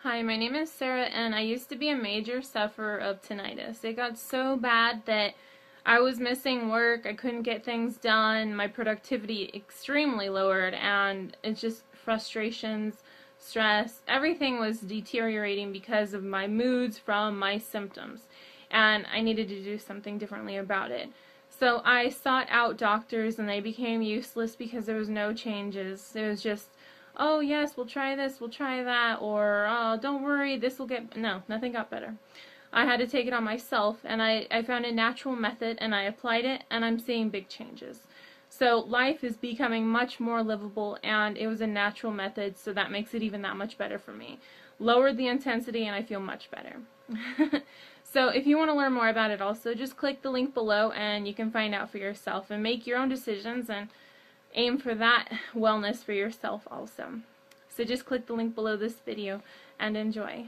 Hi, my name is Sarah, and I used to be a major sufferer of tinnitus. It got so bad that I was missing work, I couldn't get things done, my productivity extremely lowered, and it's just frustrations, stress, everything was deteriorating because of my moods from my symptoms, and I needed to do something differently about it. So I sought out doctors, and they became useless because there was no changes. It was just, oh yes, we'll try this, we'll try that, or oh, don't worry, this will get, no, nothing got better. I had to take it on myself, and I found a natural method, and I applied it, and I'm seeing big changes. So life is becoming much more livable, and it was a natural method, so that makes it even that much better for me. Lowered the intensity, and I feel much better. So if you want to learn more about it also, just click the link below, and you can find out for yourself, and make your own decisions, and aim for that wellness for yourself also. So just click the link below this video and enjoy.